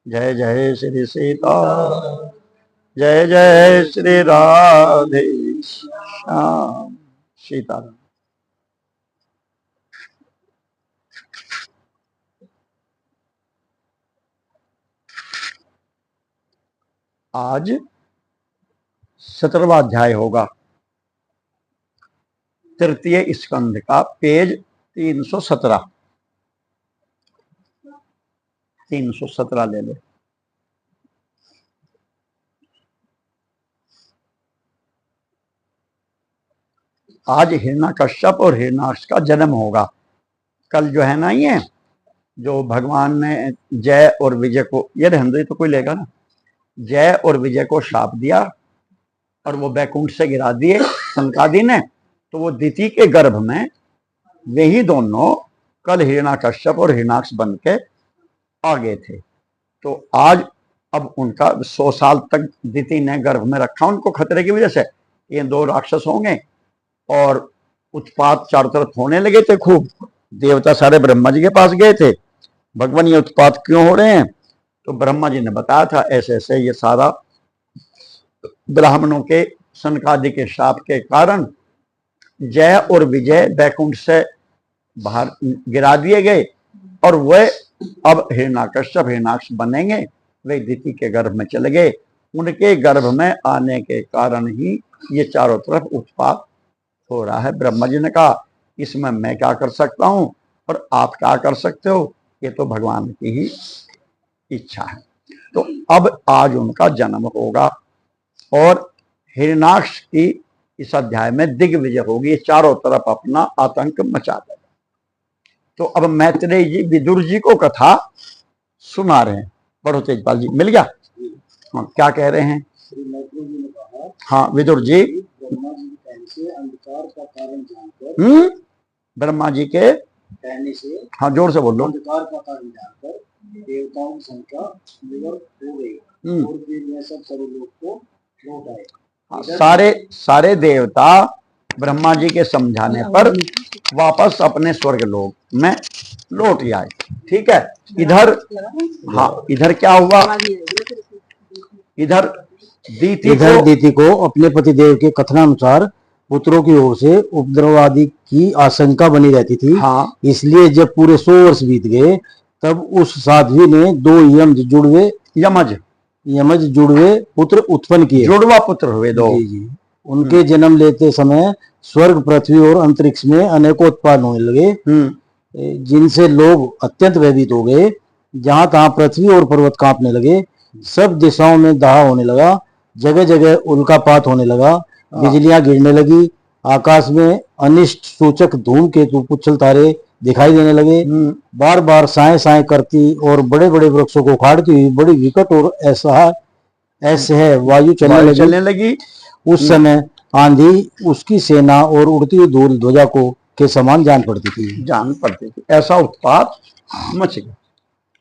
जय जय श्री सीता, जय जय श्री राधे श्याम। सीताराम। आज 17वां अध्याय होगा, तृतीय स्कंध का, पेज 317। 317 ले ले। आज हिरण्यकश्यप और हिरण्याक्ष का जन्म होगा। कल जो है ना, ये जो भगवान ने जय और विजय को, ये रहने तो कोई लेगा ना, जय और विजय को श्राप दिया और वो बैकुंठ से गिरा दिए सनकादि ने। तो वो दिति के गर्भ में वही दोनों कल हिरण्यकश्यप और हिरण्याक्ष बन के आ गए थे। तो आज अब उनका 100 साल तक दिति ने गर्भ में रखा उनको खतरे की वजह से। ये दो राक्षस होंगे और उत्पात चारों तरफ होने लगे थे खूब। देवता सारे ब्रह्मा जी के पास गए थे, भगवान ये उत्पात क्यों हो रहे हैं? तो ब्रह्मा जी ने बताया था ऐसे ऐसे ये सारा ब्राह्मणों के सनकादि के शाप के कारण जय और विजय बैकुंठ से बाहर गिरा दिए गए और वे अब हिरण्यकश्यप हिरण्याक्ष बनेंगे। वे दिति के गर्भ में चले गए। उनके गर्भ में आने के कारण ही ये चारों तरफ उत्पात हो रहा है। ब्रह्मा जी ने कहा इसमें मैं क्या कर सकता हूं और आप क्या कर सकते हो, ये तो भगवान की ही इच्छा है। तो अब आज उनका जन्म होगा और हिरण्याक्ष की इस अध्याय में दिग्विजय होगी। चारों तरफ अपना आतंक मचा देगा। तो अब मैत्रेय जी विदुर जी को कथा सुना रहे हैं। पढ़ो तेजपाल जी, मिल गया? हाँ, क्या कह रहे हैं? हाँ विदुर जी, अंधकार का कारण जानकर, ब्रह्मा जी के कहने से, हाँ जोर से बोलो, अंधकार का कारण जानकर देवताओं की संख्या निवृत्त हो गई और फिर यह सब सर्वलोक को लौट आए। हाँ, सारे देवता ब्रह्मा जी के समझाने पर वापस अपने स्वर्ग लोक में लौट आए। ठीक है। इधर हाँ, इधर क्या हुआ? इधर दीति को अपने पति देव के कथनानुसार पुत्रों की ओर से उपद्रव आदि की आशंका बनी रहती थी। हाँ। इसलिए जब पूरे 100 वर्ष बीत गए तब उस साध्वी ने 2 यमज जुड़वे पुत्र उत्पन्न किए। जुड़वा पुत्र हुए 2। जी। उनके जन्म लेते समय स्वर्ग, पृथ्वी और अंतरिक्ष में अनेकों उत्पाद होने लगे, जिनसे लोग अत्यंत भयभीत हो गए। जहां तहां पृथ्वी और पर्वत कांपने लगे, सब दिशाओं में दाह होने लगा, जगह जगह उल्कापात होने लगा, बिजलियां गिरने लगी, आकाश में अनिष्ट सूचक धूमकेतु, पुच्छल तारे दिखाई देने लगे। बार बार साए साए करती और बड़े बड़े वृक्षों को उखाड़ती हुई बड़ी विकट और ऐसे है वायु चलने लगी। उस समय आंधी उसकी सेना और उड़ती हुई धूल ध्वजा को के समान जान पड़ती थी। ऐसा उत्पात मच गया।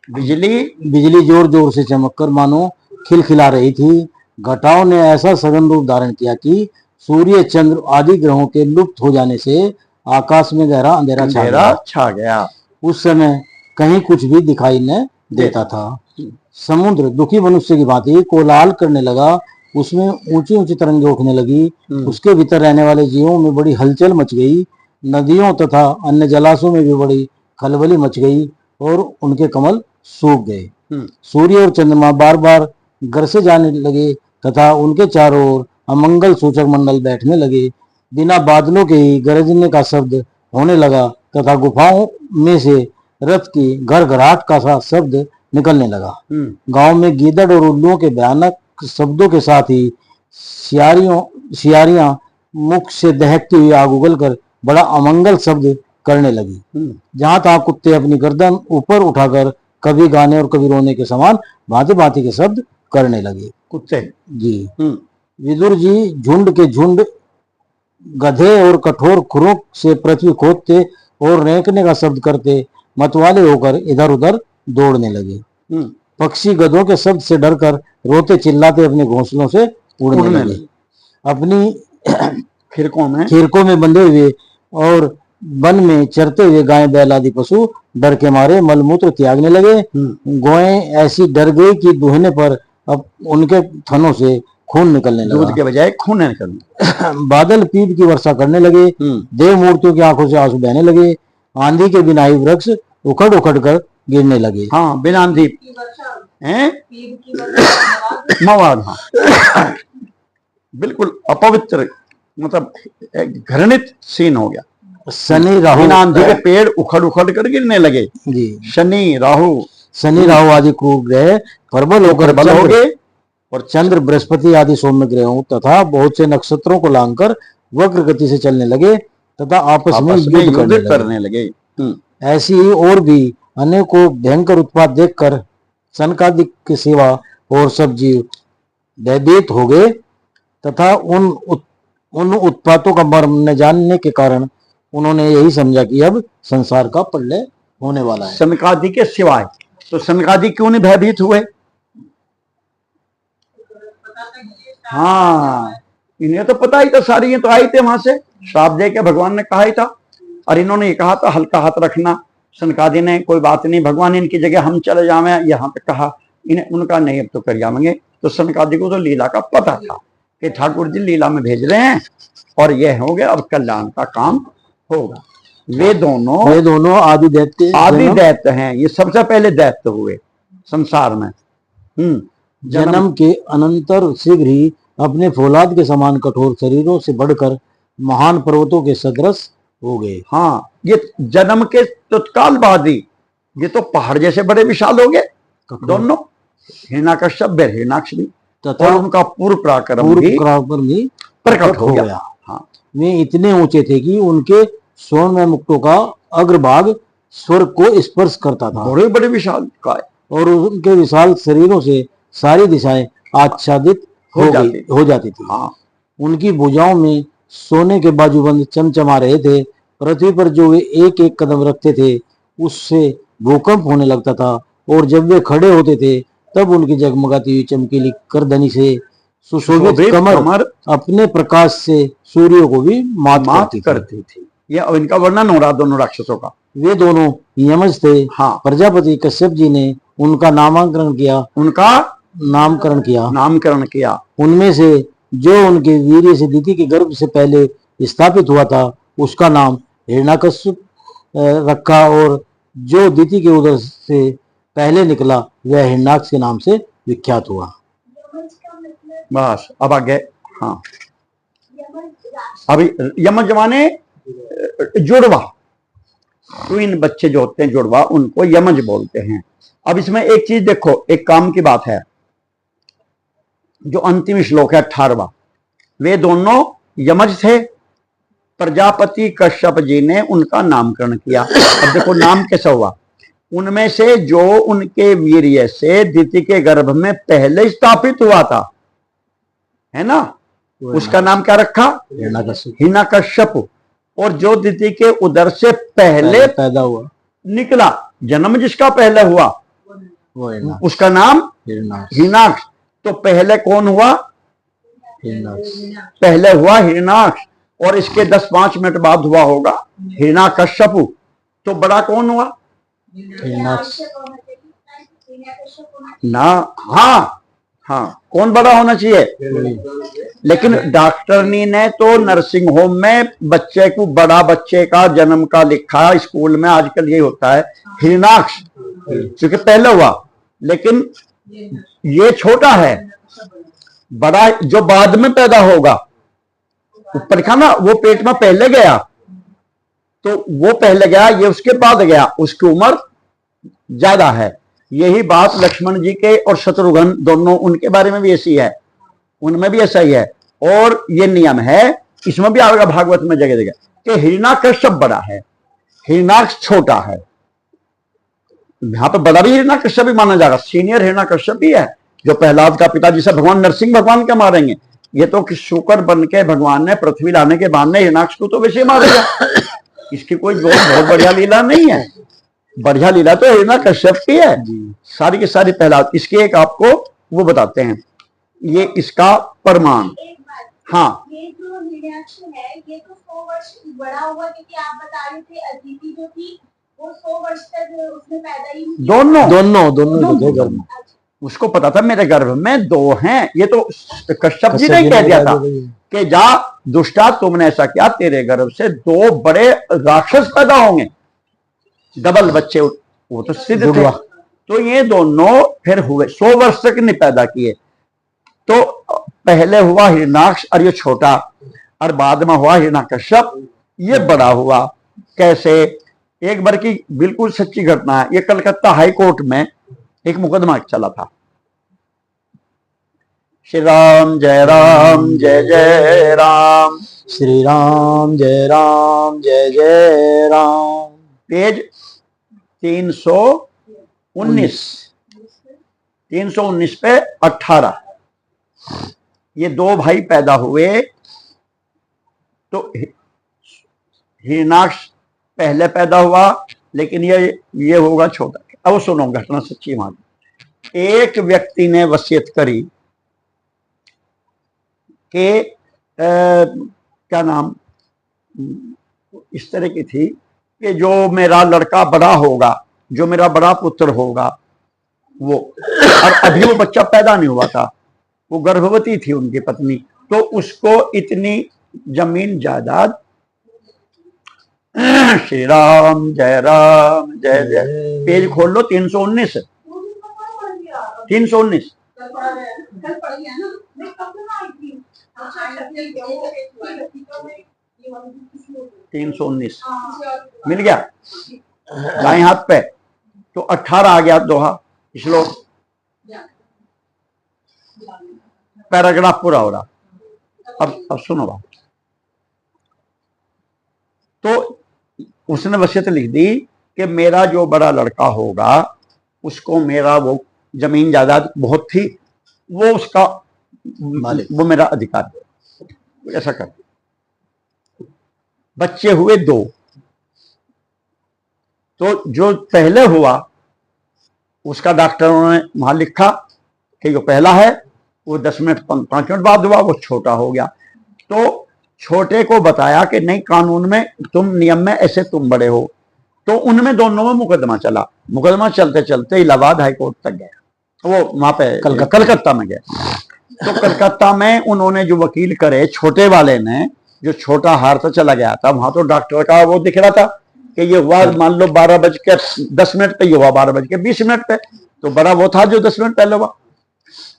बिजली जोर जोर से चमककर मानो खिलखिला रही थी। घटाओं ने ऐसा सघन रूप धारण किया कि सूर्य, चंद्र आदि ग्रहों के लुप्त हो जाने से आकाश में गहरा अंधेरा छा गया। उस समय कहीं कुछ भी दिखाई न देता था। समुद्र दुखी मनुष्य की भांति कोलाहल करने लगा। उसमें ऊंची ऊंची तरंगें उठने लगी। उसके भीतर रहने वाले जीवों में बड़ी हलचल मच गई। नदियों तथा अन्य जलाशयों में भी बड़ी खलबली मच गई और उनके कमल सूख गए। सूर्य और चंद्रमा बार बार गरसे जाने लगे तथा उनके चारों ओर अमंगल सूचक मंडल बैठने लगे। बिना बादलों के ही गरजने का शब्द होने लगा तथा गुफाओं में से रथ की घरघराहट का सा शब्द निकलने लगा। गांव में गीदड़ और उल्लुओं के भयानक शब्दों के साथ ही सियारियां मुख से दहकती हुई आग उगलकर बड़ा अमंगल शब्द करने लगी। जहां तहां कुत्ते अपनी गर्दन ऊपर उठाकर कभी गाने और कभी रोने के समान भांति भांति के शब्द करने लगे। कुत्ते जी। विदुर जी झुंड के झुंड गधे और कठोर खुरों से पृथ्वी खोदते और रेंकने का शब्द करते मतवाले होकर इधर उधर दौड़ने लगे। पक्षी गधों के शब्द से डरकर रोते चिल्लाते अपने घोंसलों से उड़ने लगे। अपनी खिरकों में बंधे हुए और वन में चरते हुए गाय बैल आदि पशु डर के मारे मलमूत्र त्यागने लगे। गायें ऐसी डर गई कि दूहने पर अब उनके थनों से खून निकलने दूध लगा। के बजाय खून निकलना। बादल पीप की वर्षा करने लगे। देव मूर्तियों की आंखों से आंसू बहने लगे। आंधी के बिना ही वृक्ष उखड़ उखड़ कर गिरने लगे। हाँ, बिना आंधी हैं मवाद। हाँ बिल्कुल अपवित्र, मतलब एक घृणित सीन हो गया। शनि राहु बिना आंधी के पेड़ उखड़ उखड़ कर गिरने लगे। जी, शनि राहु आदि क्रूर ग्रह प्रबल होकर बल हो गए और चंद्र बृहस्पति आदि सौम्य ग्रहों तथा बहुत से नक्षत्रों को लांघकर वक्र गति से चलने लगे तथा आपस में युद्ध करने लगे। ऐसी ही और भी अनेकों भयंकर उत्पात देखकर सनकादिक के सिवा और सब जीव भयभीत हो गए तथा उन उत्पातों का मर्म न जानने के कारण उन्होंने यही समझा कि अब संसार का प्रलय होने वाला है। सनकादि के सिवाय तो सनकादि क्यों नहीं भयभीत हुए? हाँ, इन्हें तो पता ही था, सारी ये तो आई थे वहां से, श्राप दे के भगवान ने कहा ही था। और इन्होंने ये कहा था हल्का हाथ रखना। सनकादि ने कोई बात नहीं, भगवान इनकी जगह हम चले जावे, यहाँ पे कहा। इन्हें उनका नहीं, अब तो कर जाएंगे। तो सनकादि को तो लीला का पता था कि ठाकुर जी लीला में भेज रहे हैं और यह हो गया, अब कल्याण का काम होगा। वे दोनों आदि दैत्य हैं। ये सबसे पहले दैत्य हुए संसार में। जन्म के अनंतर शीघ्र ही अपने फौलाद के समान कठोर शरीरों से बढ़कर महान पर्वतों के सदृश हो गए। हाँ, ये जन्म के तत्काल बाद ही ये तो पहाड़ जैसे बड़े विशाल हो गए दोनों, हिरण्याकश्यप हिरण्याक्ष भी, तथा उनका पूर्व पराक्रम भी प्रकट हो गया। हाँ, वे इतने ऊंचे थे कि उनके स्वर्ण मुक्तों का अग्रभाग स्वर्ग को स्पर्श करता था। बड़े बड़े विशाल काय, और उनके विशाल शरीरों से सारी दिशाएं आच्छादित हो जाती थी। हाँ, उनकी भुजाओं में सोने के बाजूबंद चमचमा रहे थे। पृथ्वी पर जो वे एक एक कदम रखते थे उससे भूकंप होने लगता था, और जब वे खड़े होते थे तब उनकी जगमगाती हुई चमकीली करदनी से सुशोभित कमर अपने प्रकाश से सूर्य को भी मात करती थी। यह इनका वर्णन हो रहा दोनों राक्षसों का। वे दोनों यमज थे। हाँ, प्रजापति कश्यप जी ने उनका नामकरण किया। उनमें से जो उनके वीर्य से दिति के गर्भ से पहले स्थापित हुआ था उसका नाम हिरण्याकश्यप रखा, और जो दिति के उदर से पहले निकला वह हिरण्याक्ष के नाम से विख्यात हुआ। बस अब आगे। हाँ, अभी यमज माने जुड़वा, ट्विन बच्चे जो होते हैं जुड़वा, उनको यमज बोलते हैं। अब इसमें एक चीज देखो, एक काम की बात है। जो अंतिम श्लोक है 18वां, वे दोनों यमज थे। प्रजापति कश्यप जी ने उनका नामकरण किया। अब देखो नाम कैसा हुआ। उनमें से जो उनके वीर्य से दिति के गर्भ में पहले स्थापित हुआ था, है ना, उसका नाम क्या रखा? हिरण्याकश्यप। और जो दिति के उदर से पहले पैदा हुआ निकला, जन्म जिसका पहले हुआ, उसका नाम हिरण्याक्ष। तो पहले कौन हुआ? पहले हुआ हिरण्याक्ष, और इसके 10-5 मिनट बाद हुआ होगा हिरण्याकश्यप। तो बड़ा कौन हुआ? ना, हाँ हाँ, कौन बड़ा होना चाहिए? लेकिन डॉक्टरनी ने तो नर्सिंग होम में बच्चे को, बड़ा बच्चे का जन्म का लिखा, स्कूल में आजकल ये होता है हिरण्याक्ष, क्योंकि पहले हुआ। लेकिन ये छोटा है, बड़ा जो बाद में पैदा होगा, ऊपर लिखा ना, वो पेट में पहले गया, तो वो पहले गया, ये उसके बाद गया, उसकी उम्र ज्यादा है। यही बात लक्ष्मण जी के और शत्रुघ्न दोनों, उनके बारे में भी ऐसी है, उनमें भी ऐसा ही है। और ये नियम है, इसमें भी आएगा भागवत में जगह जगह, कि हिरण्याकश्यप बड़ा है, हिरण्याक्ष छोटा है। यहां पर बड़ा भी हिरण्याकश्यप भी माना जाएगा, सीनियर हिरण्याकश्यप भी है, जो प्रहलाद का पिता, जिसे भगवान नरसिंह भगवान क्या मारेंगे। ये तो कि शुकर बन के भगवान ने पृथ्वी लाने के बाद में हिरण्याक्ष को तो वैसे मारेगा। इसकी कोई बहुत बढ़िया लीला नहीं है। बढ़िया लीला तो हिरण्याकश्यप की है, सारी की सारी प्रहलाद। इसकी एक आपको वो बताते हैं, ये इसका प्रमाण। हाँ, ये जो हिरण्याक्ष है, ये तो 100 वर्ष बड़ा हुआ, क्योंकि आप बता रहे थे अदिति जो थी वो 100 वर्ष तक उसने पैदा ही नहीं किया। दोनों दोनों दोनों ही थे घर में। उसको पता था मेरे गर्भ में दो हैं। ये तो कश्यप जी कश्यप ने जी कह ने दिया बता था दिया। कि जा दुष्टा, तुमने ऐसा किया, तेरे गर्भ से दो बड़े राक्षस पैदा होंगे, डबल बच्चे। वो तो सिद्ध थे। जुड़वा। तो ये दोनों फिर हुए, 100 वर्ष तक नहीं पैदा किए। तो पहले हुआ हिरणाक्ष और ये छोटा, और बाद में हुआ हिरण्यकश्यप, ये बड़ा हुआ। कैसे? एक बार की बिल्कुल सच्ची घटना है। ये कलकत्ता हाई कोर्ट में एक मुकदमा चला था। श्री राम जय राम जय जय राम, श्री राम जय राम। पेज 319 पे 18। ये दो भाई पैदा हुए। तो हिरणाक्ष पहले पैदा हुआ, लेकिन ये होगा छोटा। अब सुनो, घटना सच्ची मान। एक व्यक्ति ने वसीयत करी कि क्या नाम, इस तरह की थी कि जो मेरा लड़का बड़ा होगा, जो मेरा बड़ा पुत्र होगा, वो, और अभी वो बच्चा पैदा नहीं हुआ था, वो गर्भवती थी उनकी पत्नी, तो उसको इतनी जमीन जायदाद। श्री राम जय जय। पेज खोल लो 319 319। कल पढ़ गया ना, मैं कब ना आई थी। अच्छा 319 मिल गया दाएं हाथ पे। तो 18 आ गया दोहा श्लोक, पैराग्राफ पूरा हो रहा। अब सुनो बात। तो उसने वसीयत लिख दी कि मेरा जो बड़ा लड़का होगा, उसको मेरा वो जमीन जायदाद बहुत थी, वो उसका मालिक, वो मेरा अधिकार है। ऐसा कर। बच्चे हुए दो। तो जो पहले हुआ उसका डॉक्टरों ने वहां लिखा कि जो पहला है वो 10 मिनट 5 मिनट बाद हुआ, वो छोटा हो गया। तो छोटे को बताया कि नहीं, कानून में तुम नियम में ऐसे तुम बड़े हो। तो उनमें दोनों में मुकदमा चला। मुकदमा चलते चलते इलाहाबाद हाई कोर्ट तक गया, वो वहां पे कलकत्ता में गया। तो कलकत्ता में उन्होंने जो वकील करे, छोटे वाले ने, जो छोटा हारता चला गया था, वहां तो डॉक्टर का वो दिख रहा था कि ये हुआ मान लो 12:10 पे, ये हुआ 12:20 पे। तो बड़ा वो था जो 10 मिनट पहले हुआ।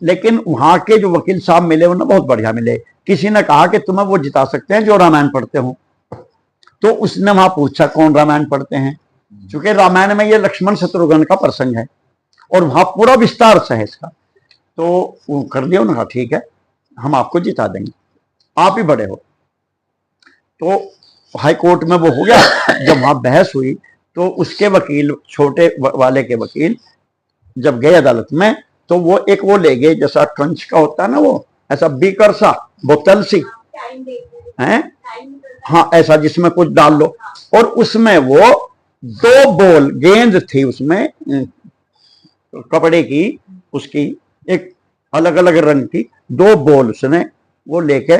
लेकिन वहां के जो वकील साहब मिले उन्हें बहुत बढ़िया मिले। किसी ने कहा कि तुम्हें वो जिता सकते हैं जो रामायण पढ़ते हो। तो उसने वहां पूछा कौन रामायण पढ़ते हैं, क्योंकि रामायण में ये लक्ष्मण शत्रुघ्न का प्रसंग है और वहां पूरा विस्तार से है इसका। तो वो कर दिया, उन्होंने कहा ठीक है, हम आपको जिता देंगे, आप ही बड़े हो। तो हाई कोर्ट में वो हो गया। जब वहां बहस हुई तो उसके वकील, छोटे वाले के वकील जब गए अदालत में, तो वो एक वो ले गए, जैसा ट्रंच का होता है ना, वो ऐसा बीकर सा, बोतल सी है, हाँ ऐसा, जिसमें कुछ डाल लो। और उसमें वो 2 बॉल गेंद थी उसमें, कपड़े की, उसकी एक अलग अलग रंग की 2 बॉल उसने वो लेके,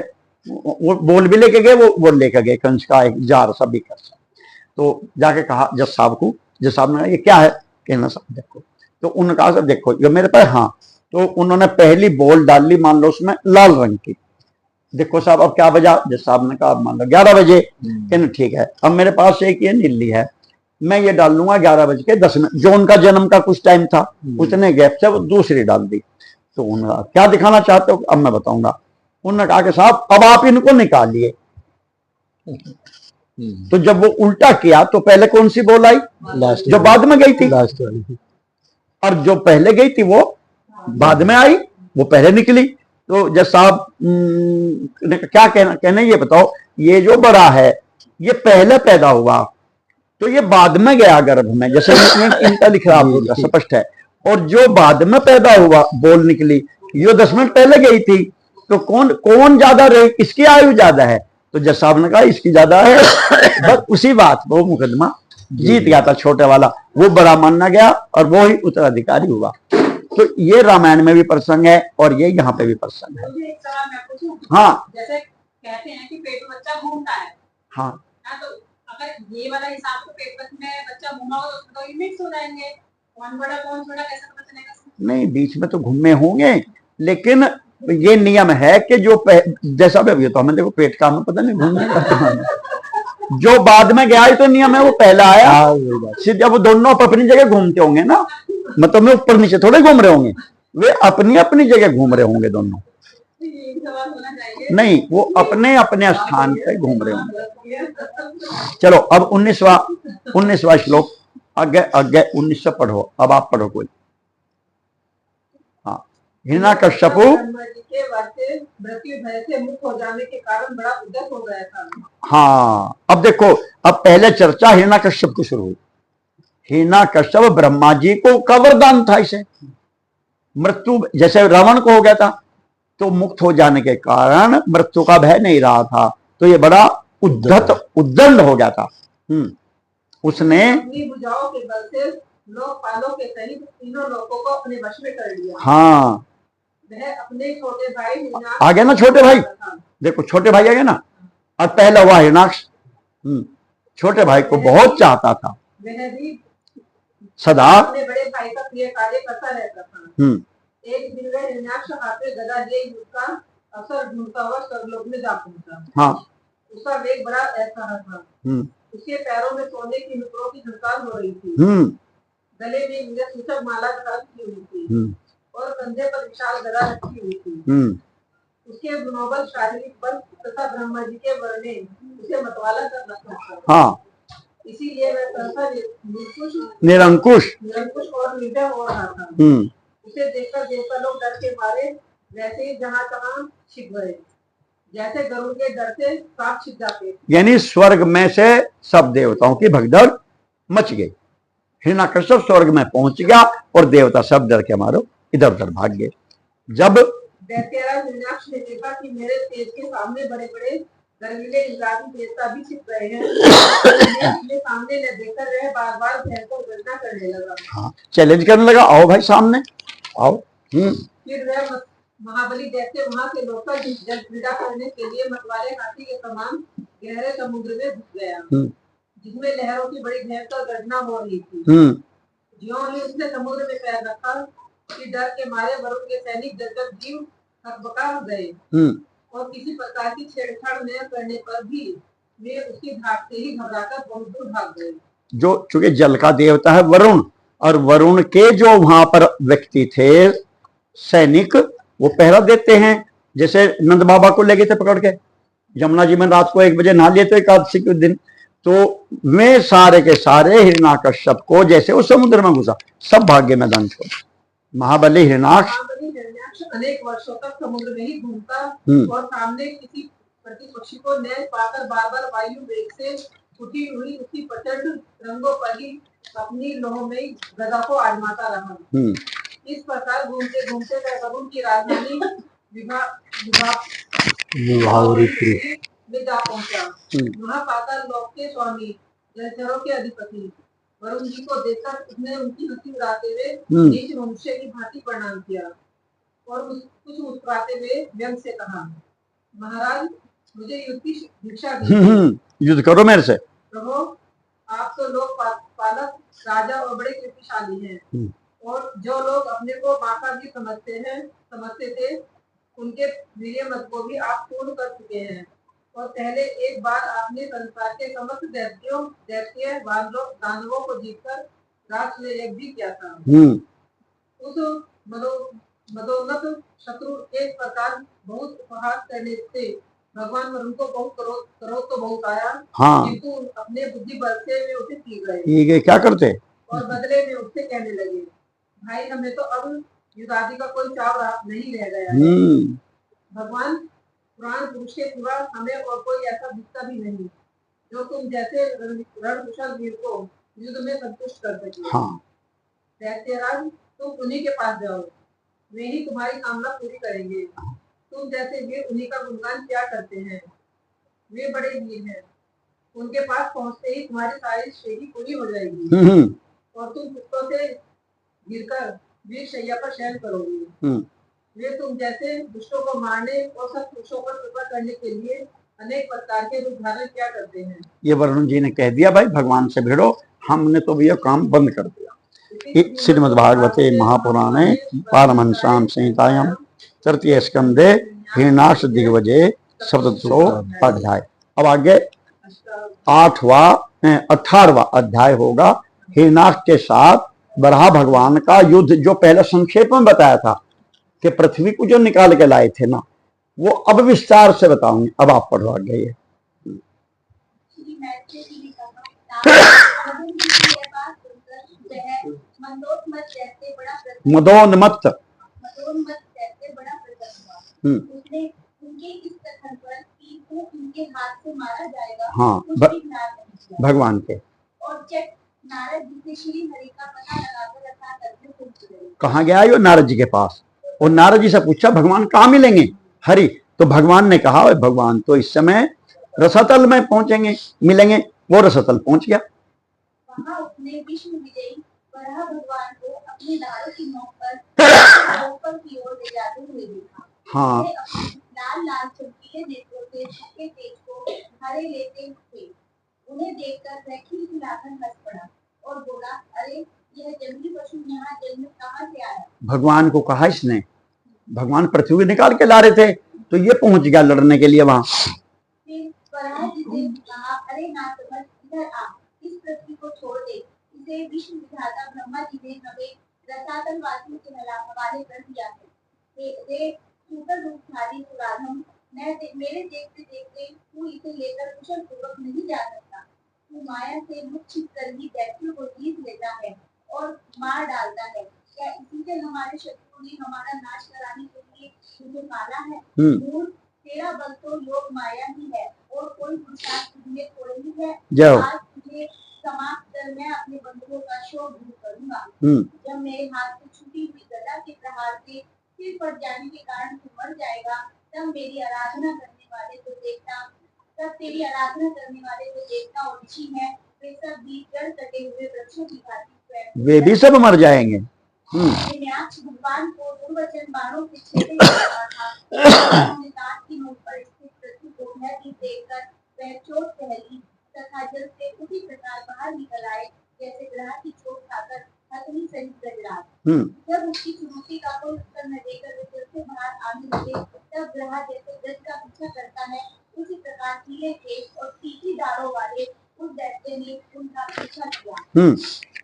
वो बॉल भी लेके गए, वो लेके गए कंच का एक जार सा, बीकर सा। तो जाके कहा जज साहब को, जज साहब ने कहा ये क्या है? कहना साहब देखो। तो उन्होंने कहा साहब देखो ये मेरे पास, हाँ। तो उन्होंने पहली बॉल डाल ली, मान लो उसमें लाल रंग की। देखो साहब अब क्या बजा? जज साहब ने कहा मान लो 11 बजे। कहना ठीक है, अब मेरे पास एक ये नीली है, मैं ये डाल लूंगा 11:10। जो उनका जन्म का कुछ टाइम था, उतने गैप से वो दूसरी डाल दी। तो उन्होंने क्या दिखाना चाहते हो? अब मैं बताऊंगा। उन्होंने कहा कि साहब अब आप इनको निकालिए। तो जब वो उल्टा किया तो पहले कौन सी बॉल आई? लास्ट, जो बाद में गई थी। लास्ट वाली। और जो पहले गई थी वो बाद में आई, वो पहले निकली। तो जज साहब ने क्या कहना ये बताओ, ये जो बड़ा है ये पहले पैदा हुआ, तो ये बाद में गया गर्भ में, जैसे इनका लिख रहा होगा, स्पष्ट है। और जो बाद में पैदा हुआ बॉल निकली, ये 10 मिनट पहले गई थी। तो कौन ज्यादा रही, किसकी आयु ज्यादा है? तो जज साहब ने कहा इसकी ज्यादा है। बस उसी बात वो मुकदमा जीत गया था छोटे वाला, वो बड़ा माना गया और वो ही उत्तराधिकारी हुआ। तो ये रामायण में भी प्रसंग है और ये यहाँ पे भी प्रसंग है। मुझे एक सवाल मैं पूछूं? हाँ जैसे कहते हैं कि पेट में बच्चा घूमता है, हाँ तो अगर ये वाला हिसाब तो पेपर में बच्चा घुमा हो तो उसमें तो मिक्स हो जाएंगे, कौन बड़ा कौन छोटा कैसे पता चलेगा? नहीं, बीच में तो घूमे होंगे, लेकिन ये नियम है कि जो जैसा भी अभी तो हमें देखो पेट का हमें पता नहीं घूमने का जो बाद में गया है तो नियम है वो पहला आया सीधे, वो दोनों अपनी जगह घूमते होंगे ना, मतलब में ऊपर नीचे थोड़े घूम रहे होंगे, वे अपनी अपनी जगह घूम रहे होंगे दोनों, नहीं वो अपने अपने स्थान पे घूम रहे होंगे। चलो अब 19वां श्लोक आगे आगे 19 से पढ़ो, अब आप पढ़ो कोई। हाँ, हिरण्यकश्यपु के वास्ते मृत्यु भय से मुक्त हो जाने के कारण बड़ा उद्यत हो गया था। हाँ, अब देखो, अब पहले चर्चा हिरण्यकश्यप की शुरू हुई। हिरण्यकश्यप ब्रह्मा जी को का वरदान था, इसे मृत्यु जैसे रावण को हो गया था, तो मुक्त हो जाने के कारण मृत्यु का भय नहीं रहा था, तो ये बड़ा उद्दंड हो गया था। उसने अपनी भुजाओं के बल से लोकपालों के सहित तीनों लोगों को अपने वश में कर लिया। हाँ, वह अपने छोटे भाई आ गए ना, छोटे भाई, देखो छोटे भाई आ गए ना, और पहला हुआ हिरण्याक्ष, छोटे भाई को बहुत चाहता था, वह भी सदा अपने बड़े भाई का प्रिय कार्य करता रहता था। एक दिन वह हिरण्याक्ष हाथ में गदा लिए युद्ध का अवसर ढूंढता हुआ स्वर्गलोक में जा पहुंचा। हाँ, उसका वेग बड़ा ऐसा था। उसके पैरों में सोने की नुपुरों की झनकार हो रही थी। गले में इंद्र सूचक माला धारण की हुई थी और कंधे पर विशाल गदा रखी हुई थी। उसके नोबल शारीरिक बल तथा ब्रह्मा जी के वर ने उसे मतवाला कर रखा था। हाँ, इसीलिए वह सहसा निरंकुश और निर्भय हो रहा था। उसे देखकर देवता लोग डर के मारे वैसे ही जहाँ तहाँ छिप गए, जैसे गरुड़ के डर से सांप छिप जाते। यानी स्वर्ग में से सब देवताओं की भगदड़ मच गई। हिरण्यकश्यप स्वर्ग में पहुंच गया और देवता सब डर के मारो इधर उधर भाग गए। जब दैत्यराज हिरण्याक्ष ने देखा कि मेरे तेज के सामने बड़े बड़े गर्विले इंद्रादी देवता भी छिप गए हैं, अपने सामने न देखकर वह बार बार भयंकर गर्जना करने लगा। हाँ, चैलेंज करने लगा, आओ भाई सामने आओ। फिर वह महाबली दैत्य वहां से लौटकर जल क्रीड़ा करने के लिए मतवाले हाथी के समान गहरे समुद्र में घुस गया, जिसमें लहरों की बड़ी भयंकर गर्जना हो रही थी। ज्यों ही उसने समुद्र में पैर रखा कि डर के मारे वरुण के सैनिक जलकर जीव हकबका गए और किसी प्रकार की छेड़छाड़ न करने पर भी वे उसकी धाक से ही घबराकर बहुत दूर भाग गए। जो चूंकि जल का देवता है वरुण, और वरुण के जो वहां पर व्यक्ति थे सैनिक, वो पहरा देते हैं, जैसे नंद बाबा को ले गए थे पकड़ के यमुना जी में, रात को 1 बजे नहा लिए थे एकादशी के दिन, तो वे सारे के सारे हिरण्याकश्यप को जैसे वो समुद्र में घुसा, सब भाग्य मैदान छोड़। महाबली हिरण्याक्ष अनेक वर्षों तक समुद्र में ही घूमता और सामने किसी प्रतिपक्षी को न पाकर बार बार वायु वेग से उठी हुई उसकी प्रचंड रंगों पर ही अपनी लोह में गदा को आजमाता रहा। इस प्रकार घूमते घूमते वह वरुण की राजधानी में जा पहुंचा। वहाँ पाताल लोक के स्वामी जलचरों के अधिपति वरुण जी को देखकर उसने उनकी हंसी उड़ाते हुए नीच मनुष्य की भांति प्रणाम किया और कुछ मुस्कुराते हुए व्यंग से कहा, महाराज मुझे युद्ध की भिक्षा दीजिए। युद्ध करो मेरे से। प्रभु, आप तो लोक पालक राजा और बड़े कीर्तिशाली हैं, और जो लोग अपने को माता भी समझते थे, उनके वीर्य मत को भी आप पूर्ण कर चुके हैं, और पहले एक बार आपने संसार के समस्त दैत्य दानवों को जीतकर राष्ट्र भी किया था। उस मदोन्नत शत्रु के प्रकार बहुत उपहास करने से भगवान वरुण को बहुत क्रोध तो बहुत आया। हाँ, किंतु अपने बुद्धि बल से वे उसे पी गए। क्या करते और बदले में उससे कहने लगे, भाई हमें तो अब युद्धादि का कोई चाव नहीं रह गया है। भगवान पुराण पुरुष के सिवा हमें और कोई ऐसा दिखता भी नहीं जो तुम जैसे रणकुशल वीर को युद्ध में संतुष्ट कर सके। हाँ, दैत्यराज तुम उन्हीं के पास जाओ, वे ही तुम्हारी कामना पूरी करेंगे। तुम जैसे वीर उन्हीं का गुणगान क्या करते हैं, वे बड़े वीर हैं, उनके पास पहुंचते ही तुम्हारी सारी श्रेणी पूरी हो जाएगी और तुम पुष्पों से गिरकर वीर शैया पर शयन करोगे। वे तुम जैसे दुष्टों को मारने और सब पुरुषों पर कृपा करने के लिए अनेक प्रकार के रूप धारण क्या करते हैं। ये वरुण जी ने कह दिया भाई भगवान से भिड़ो, हमने तो ये काम बंद कर दिया। श्रीमद्भागवते महापुराणे पारमहंस्यां संहितायां तृतीय स्कंदे हिरण्याक्ष दिग्विजय सप्तदशो अध्याय। अब आगे 18वां अध्याय होगा। हिरण्याक्ष के साथ बराह भगवान का युद्ध, जो पहले संक्षेप में बताया था कि पृथ्वी को जो निकाल के लाए थे ना, वो अब विस्तार से बताऊंगी। अब आप पढ़ो आगे ये। मदोन्मत्त हाँ भगवान के। और जब नारद जी से श्री हरि का पता लगाकर रखा करते कहाँ गया यो? नारद जी के पास। और नारद जी से पूछा भगवान कहाँ मिलेंगे हरि? तो भगवान ने कहा भगवान तो इस समय रसातल में पहुंचेंगे, मिलेंगे। वो रसातल पहुंच गया। वहां उसने विश्व विजयी वराह भगवान को अपने दारों की नोक पर ऊपर की ओर ले जाते हुए देखा। हाँ, लाल लाल चमकीले नेत्रों से छके तेज को हरे लेते थे। उन्हें देखकर वह खिलखिलाकर हंस पड़ा और बोला, अरे यह जंगली पशु यहाँ जल में कहाँ से आया? भगवान को कहा इसने, भगवान पृथ्वी को निकाल के ला रहे थे, तो ये पहुंच गया लड़ने के लिए वहां। फिर वराह जी से कहा, अरे ना समझ, इधर आ, इस पृथ्वी को छोड़ दे। इसे विश्व विधाता ब्रह्मा जी ने हमें रसातल वासियों के हवाले कर दिया है। वे सुपर रूपधारी सुराधम, मेरे देखते देखते तू इसे लेकर कुशल पूर्वक नहीं जा सकता। तू माया से मुख छिप कर ही दैत्यों को जीत लेता है और मार डालता है। क्या इसी से हमारे शत्रुओं ने हमारा नाश कराने के लिए तुझे पाला है? तेरा बल तो योग माया ही है और कोई पुरुषार्थ तुझे कोई नहीं है। आज तुझे समाप्त कर मैं अपने बंधुओं का शोक दूर करूंगा। जब मेरे हाथ से छूटी हुई गदा के प्रहार से सिर फट जाने के कारण तू मर जाएगा, तब मेरी आराधना करने वाले तो देखना, तब तेरी आराधना करने वाले तो देखना और ऋषि है, वे सब भी जड़ कटे हुए वृक्षों की भांति वे भी सब मर जाएंगे। हिरण्याक्ष भगवान को दुर्वचन बाणों से छेड़े जा रहा था। दांत की नोक पर स्थित पृथ्वी को भयभीत देखकर वह चोट सहली तथा जल से उसी प्रकार बाहर निकल आए जैसे ग्रह की चोट खाकर हथनी सहित गजराज। जब उसकी चुनौती का कोई उत्तर न देकर वे जल से बाहर आने लगे, तब ग्रह जैसे गज का पीछा करता है, उसी प्रकार पीले केश और तीखी दाढ़ों वाले उस दैत्य ने उनका पीछा किया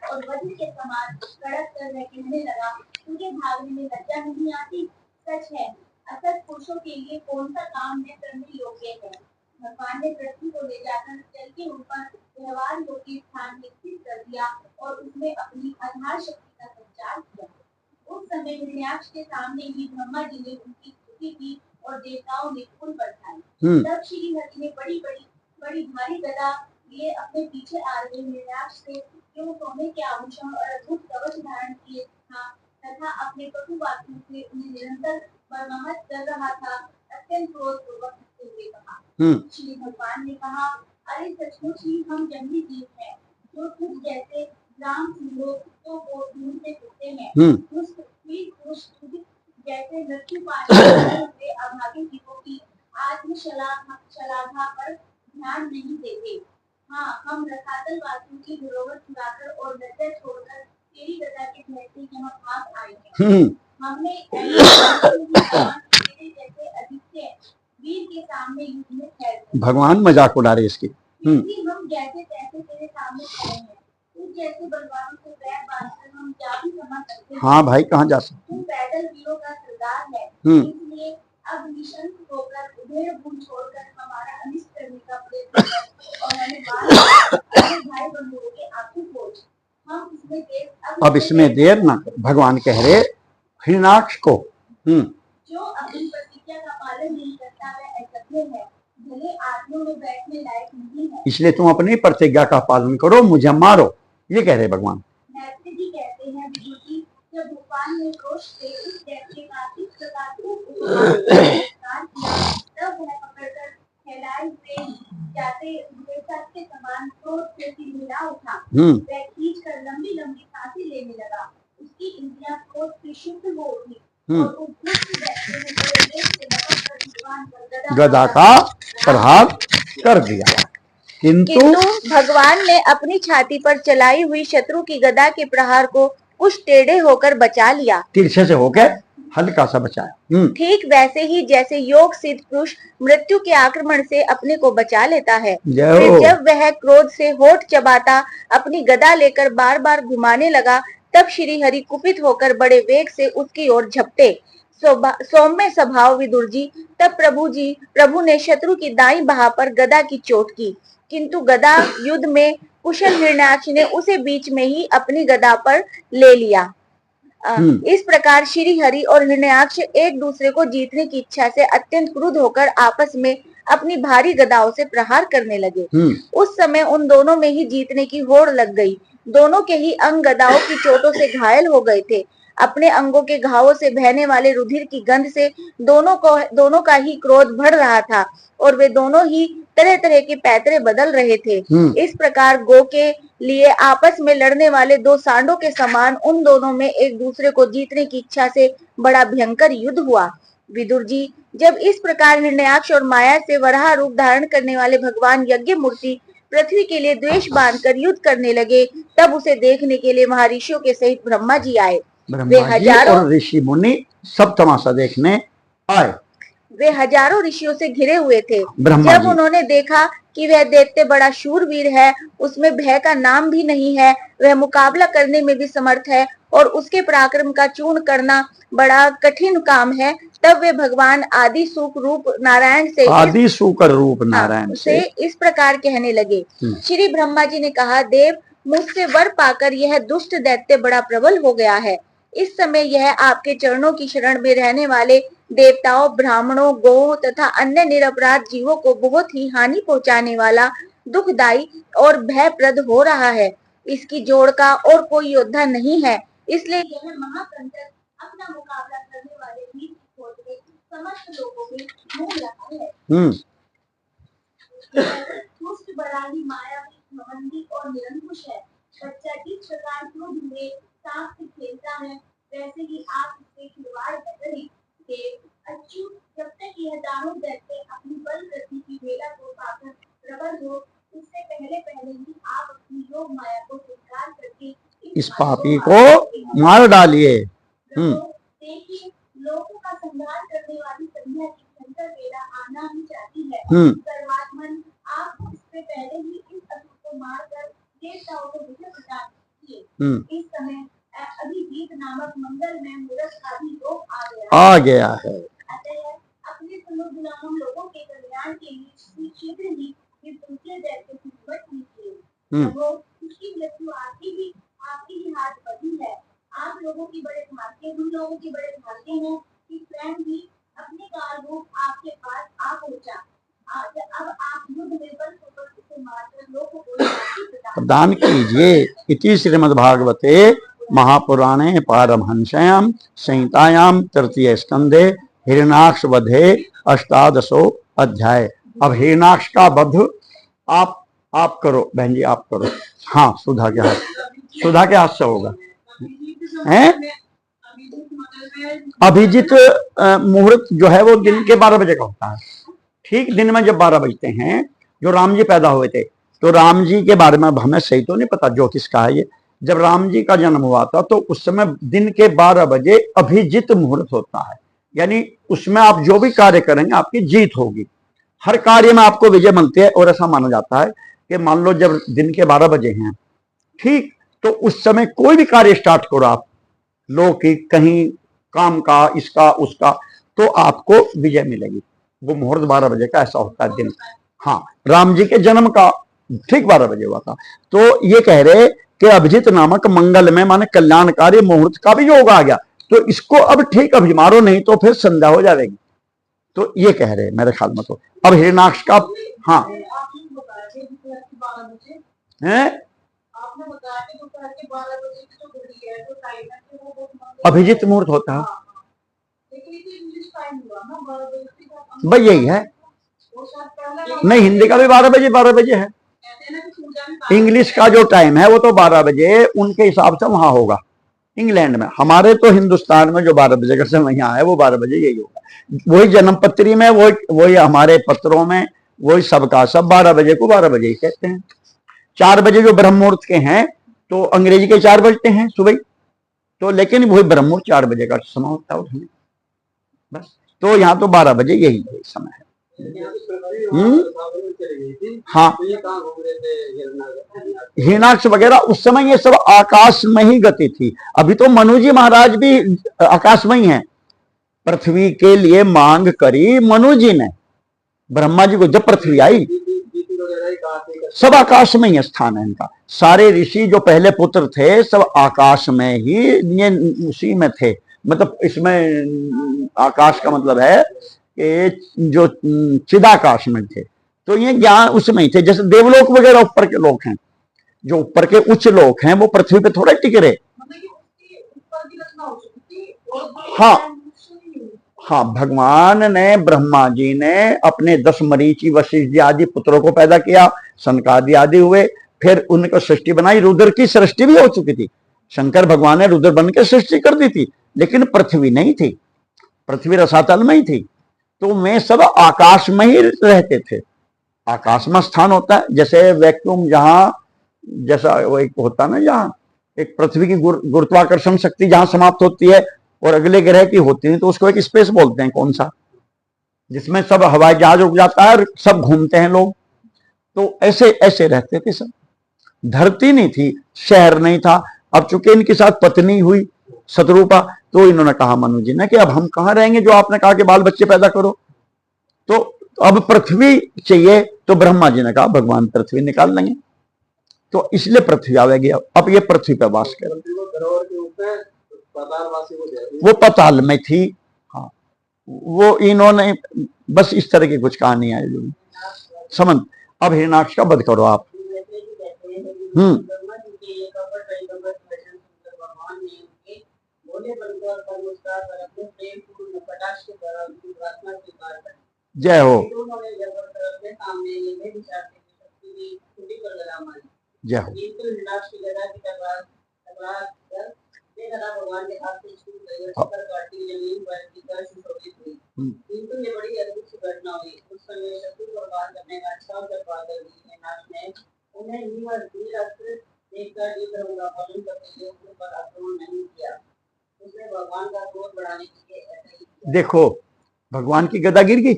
और वज्र के समान कड़क कर वह कहने लगा, तुझे भागने में लज्जा नहीं आती? सच है, असत पुरुषों के लिए कौन सा काम न करने योग्य है। भगवान ने पृथ्वी को ले जाकर जल के ऊपर व्यवहार योग्य स्थान में स्थित कर दिया और उसमें अपनी आधार शक्ति का संचार किया। उस समय हिरण्याक्ष के सामने ही ब्रह्मा जी ने उनकी स्तुति की और देवताओं ने फूल बरसाए। तब श्री हरि ने बड़ी भारी गदा लिए अपने पीछे आ रहे हिरण्याक्ष से, जो सोने के आभूषण और अद्भुत कवच धारण किए था तथा अपने कटु वाक्यों से उन्हें निरंतर मरम्मत कर रहा था, अत्यंत क्रोध पूर्वक हुए कहा। श्री भगवान ने कहा, अरे सचमुच ही हम जंगली जीव हैं, जो तुझ जैसे राम सिंहों को ढूंढते फिरते हैं। जैसे मृत्यु पाने हुए अभागे जीवों की आत्मशलाघा पर ध्यान नहीं देते। हाँ, हम रसातल वासियों की धरोहर चुराकर और लज्जा छोड़कर तेरी गदा के भय यहाँ भाग आए हैं। हमने तेरे जैसे अधिक वीर के सामने युद्ध में ठहरे। भगवान मजाक उड़ा रहे इसकी। हम जैसे तैसे तेरे सामने खड़े हैं। तू जैसे बलवानों से बैर बांधकर हम जा भी समा सकते हैं। हाँ भाई, कहाँ जा सकते? तू पैदल वीरों का सरदार है, इसलिए अब निशंक होकर उधेड़ भूल छोड़कर हमारा अनिष्ट करने का प्रयत्न कर और हमें भाई बंधुओं के आंसू पोंछ। हम इसमें देर अब इसमें देर ना कर, भगवान कह रहे हिरण्याक्ष को। जो अपनी प्रतिज्ञा का पालन नहीं करता वह असभ्य है, भले आत्मा में बैठने लायक नहीं है। इसलिए तुम अपनी प्रतिज्ञा का पालन करो, मुझे मारो, ये कह रहे भगवान। मैत्री जी कहते हैं, विदुषी, जब भगवान ने क्रोध से उस दैत्य का इस प्रकार तब वह पकड़कर फैलाए हुए जाते हुए के समान क्रोध से चिल्ला उठा। वह खींचकर लंबी लंबी सांसें लेने लगा। उसकी इंद्रियां क्रोध से शुद्ध हो उठी और उस दुष्ट दैत्य ने बड़े वेग से लपक कर भगवान पर गदा का प्रहार कर दिया। किंतु भगवान ने अपनी छाती पर चलाई हुई शत्रु की गदा के प्रहार को कुछ टेढ़े होकर बचा लिया, तिरछे से होकर हल्का सा बचाया। ठीक वैसे ही जैसे योग सिद्ध पुरुष मृत्यु के आक्रमण से अपने को बचा लेता है। फिर जब वह क्रोध से होठ चबाता अपनी गदा लेकर बार बार घुमाने लगा, तब श्री हरि कुपित होकर बड़े वेग से उसकी ओर झपटे। सौम्य स्वभाव विदुर जी, तब प्रभु ने शत्रु की दाईं बाह पर गदा की चोट की, किंतु गदा युद्ध में कुशल हिरण्याक्ष ने उसे बीच में ही अपनी गदा पर ले लिया। इस प्रकार श्री हरि और हिरण्याक्ष एक दूसरे को जीतने की इच्छा से अत्यंत क्रुद्ध होकर आपस में अपनी भारी गदाओं से प्रहार करने लगे। उस समय उन दोनों में ही जीतने की होड़ लग गई। दोनों के ही अंग गदाओं की चोटों से घायल हो गए थे। अपने अंगों के घावों से बहने वाले रुधिर की गंध से दोनों का ही क्रोध बढ़ रहा था और वे दोनों ही तरह तरह के पैतरे बदल रहे थे। इस प्रकार गो के लिए आपस में लड़ने वाले दो सांडों के समान उन दोनों में एक दूसरे को जीतने की इच्छा से बड़ा भयंकर युद्ध हुआ। विदुर जी, जब इस प्रकार हिरण्याक्ष और माया से वराह रूप धारण करने वाले भगवान यज्ञ मूर्ति पृथ्वी के लिए द्वेष बांधकर युद्ध करने लगे, तब उसे देखने के लिए महर्षियों के सहित ब्रह्मा जी आए। वे हजारों और ऋषि मुनि सब तमाशा देखने आए। वे हजारों ऋषियों से घिरे हुए थे। जब उन्होंने देखा कि वह दैत्य बड़ा शूरवीर है, उसमें भय का नाम भी नहीं है, वह मुकाबला करने में भी समर्थ है और उसके पराक्रम का चूर्ण करना बड़ा कठिन काम है, तब वे भगवान आदि सूक रूप नारायण से इस प्रकार कहने लगे। श्री ब्रह्मा जी ने कहा, देव, मुझसे वर पाकर यह दुष्ट दैत्य बड़ा प्रबल हो गया है। इस समय यह आपके चरणों की शरण में रहने वाले देवताओं, ब्राह्मणों, गौ तथा अन्य निरपराध जीवों को बहुत ही हानि पहुंचाने वाला, दुखदायी और भयप्रद हो रहा है। इसकी जोड़ का और कोई योद्धा नहीं है, इसलिए यह महाकंटक अपना मुकाबला करने वाले वीर की खोज में समस्त लोगों में घूम रहा है। दुष्ट बड़ाई मायावी, घमंडी और निरंकुश है। बच्चा जिस प्रकार क्रोध में सांप से खेलता है, वैसे ही आप इससे खिलवाड़ कर रही थे। अच्युत, जब तक यह दानव दैत्य अपनी बल वृद्धि की बेला को पाकर प्रबल हो, उससे पहले ही आप अपनी योग माया को स्वीकार करके इस पापी को मार डालिए। देखिए, लोगों का संहार करने वाली संध्या की भयंकर बेला आना ही चाहती है। सर्वात्मन, आप इससे पहले ही इस असुर को मारकर देवताओं को विजय प्रदान कीजिए। इस समय अभिजीत नामक मंगलमय मूर्त आदि लोग आ गया है। अतः अपने समूह नाम लोगों के कल्याण के लिए शीघ्र ही इस दूसरे दैत्य की निवट कीजिए। उसकी मृत्यु आपकी ही हाथ बनी है। आप लोगों की बड़े भाग्य हैं कि स्वयं भी अपने काल रूप आपके पास आ पहुंचा। अब आप युद्ध में बल से मारकर लोगों को प्रदान कीजिए। इति श्रीमद्भागवते महापुराणे पारमहंस्याम संहितायाम तृतीय स्कंदे हिरण्याक्ष वधे अष्टादशो अध्याय। अब हिरण्याक्ष का वध आप करो बहन जी, आप करो। हाँ, सुधा के हाथ से होगा। हैं? अभिजीत मुहूर्त जो है वो दिन के 12 बजे का होता है। ठीक दिन में जब 12 बजते हैं, जो राम जी पैदा हुए थे, तो राम जी के बारे में हमें सही तो नहीं पता ज्योतिष का है ये। जब राम जी का जन्म हुआ था तो उस समय दिन के 12 बजे अभिजीत मुहूर्त होता है, यानी उसमें आप जो भी कार्य करेंगे आपकी जीत होगी। हर कार्य में आपको विजय मिलती है। और ऐसा माना जाता है कि मान लो जब दिन के 12 बजे हैं, ठीक, तो उस समय कोई भी कार्य स्टार्ट करो आप, लौकिक, कहीं काम का, इसका उसका, तो आपको विजय मिलेगी। वो मुहूर्त 12 बजे का ऐसा होता है दिन। हाँ, राम जी के जन्म का ठीक 12 बजे हुआ था। तो ये कह रहे कि अभिजीत नामक मंगल में माने कल्याणकारी मुहूर्त का भी योग आ गया, तो इसको अब ठीक अभी मारो, नहीं तो फिर संध्या हो जाएगी। तो ये कह रहे मेरे ख्याल में। तो अब हिरण्याक्ष का, हाँ है, अभिजीत मुहूर्त होता है भाई, यही है। नहीं, हिंदी का भी 12 बजे है। इंग्लिश का जो टाइम है वो तो 12 बजे उनके हिसाब से वहां होगा इंग्लैंड में। हमारे तो हिंदुस्तान में जो 12 बजे का समय यहाँ है वो 12 बजे यही होगा। वही जन्म पत्री में, वही हमारे पत्रों में वही सबका सब 12 बजे को 12 बजे ही कहते हैं। 4 बजे जो ब्रह्म मुहूर्त के हैं तो अंग्रेजी के 4 बजते हैं सुबह, तो लेकिन वही ब्रह्म मुहूर्त 4 बजे का समय होता है उसमें बस। तो यहाँ तो 12 बजे यही समय है। हाँ, हिरणाक्ष वगैरह उस समय ये सब आकाश में ही गति थी। अभी तो मनु जी महाराज भी आकाश में ही है। पृथ्वी के लिए मांग करी मनु जी ने ब्रह्मा जी को, जब पृथ्वी आई सब आकाश में ही स्थान है इनका। सारे ऋषि जो पहले पुत्र थे सब आकाश में ही, ये उसी में थे। मतलब इसमें आकाश का मतलब है कि जो चिदाकाश में थे, तो ये ज्ञान उसमें ही थे। जैसे देवलोक वगैरह ऊपर के लोग हैं, जो ऊपर के उच्च लोग हैं वो पृथ्वी पे थोड़े टिके रहे। हाँ हाँ, भगवान ने, ब्रह्मा जी ने अपने 10 मरीचि वशिष्ठ आदि पुत्रों को पैदा किया, सनकादि आदि हुए, फिर उनको सृष्टि बनाई। रुद्र की सृष्टि भी हो चुकी थी, शंकर भगवान ने रुद्र बन के सृष्टि कर दी थी, लेकिन पृथ्वी नहीं थी, पृथ्वी रसातल में ही थी। तो वे सब आकाश में ही रहते थे। आकाश में स्थान होता है, जैसे वैक्यूम जहां, जैसा वो एक होता है ना, जहां एक पृथ्वी की गुरुत्वाकर्षण शक्ति जहां समाप्त होती है और अगले ग्रह की होती है, तो उसको एक स्पेस बोलते हैं। कौन सा? जिसमें सब हवाई जहाज रुक जाता है, सब घूमते हैं लोग। तो ऐसे ऐसे रहते थे सब। धरती नहीं थी, शहर नहीं था। अब चूंकि इनके साथ पत्नी हुई शत्रुपा, तो इन्होंने कहा मनु जी ने कि अब हम कहां रहेंगे, जो आपने कहा कि बाल बच्चे पैदा करो, तो अब पृथ्वी चाहिए। तो ब्रह्मा जी ने कहा भगवान पृथ्वी निकाल लेंगे, तो इसलिए पृथ्वी आवेगी। अब ये पृथ्वी पर वास कर, वो पताल में थी। हाँ, वो इन्होंने बस इस तरह की कुछ कहानी है जो समझ। अब हिरणाक्ष का वध करो आप। जय हो, जय हो। देखो, भगवान की गदा गिर गई,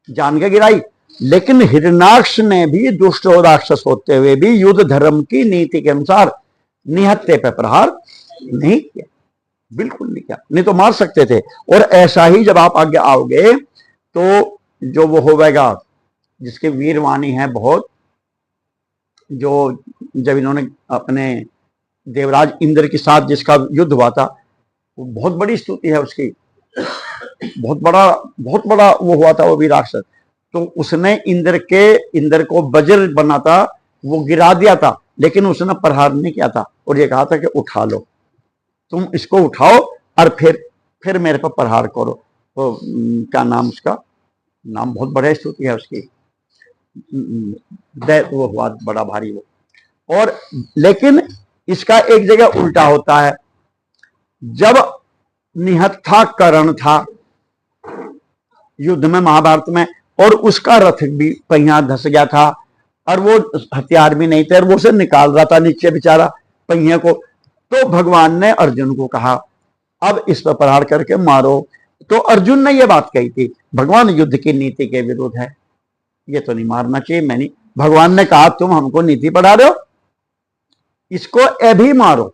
जान के गिराई, लेकिन हिरणाक्ष ने भी दुष्ट और राक्षस होते हुए भी युद्ध धर्म की नीति के अनुसार निहत्थे पे प्रहार नहीं किया, बिल्कुल नहीं किया। नहीं तो मार सकते थे। और ऐसा ही जब आप आगे आओगे तो जो वो होगा, जिसके वीरवाणी है बहुत, जो जब इन्होंने अपने देवराज इंद्र के साथ जिसका युद्ध हुआ था, वो बहुत बड़ी स्तुति है उसकी, बहुत बड़ा वो हुआ था वो भी राक्षस। तो उसने इंद्र को वज्र बना था, वो गिरा दिया था, लेकिन उसने प्रहार नहीं किया था और ये कहा था कि उठा लो, तुम इसको उठाओ और फिर मेरे पर प्रहार करो। तो क्या नाम, उसका नाम बहुत बड़ा स्तुति है उसकी, वो हुआ बड़ा भारी वो। और लेकिन इसका एक जगह उल्टा होता है। जब निहत्था कर्ण था युद्ध में, महाभारत में, और उसका रथ भी पहिया धस गया था और वो हथियार भी नहीं थे और वो उसे निकाल रहा था नीचे बेचारा पहिए को, तो भगवान ने अर्जुन को कहा अब इस पर प्रहार करके मारो। तो अर्जुन ने ये बात कही थी, भगवान युद्ध की नीति के विरुद्ध है, ये तो नहीं मारना चाहिए। मैंने, भगवान ने कहा तुम हमको नीति पढ़ा रहे हो, इसको अभी मारो।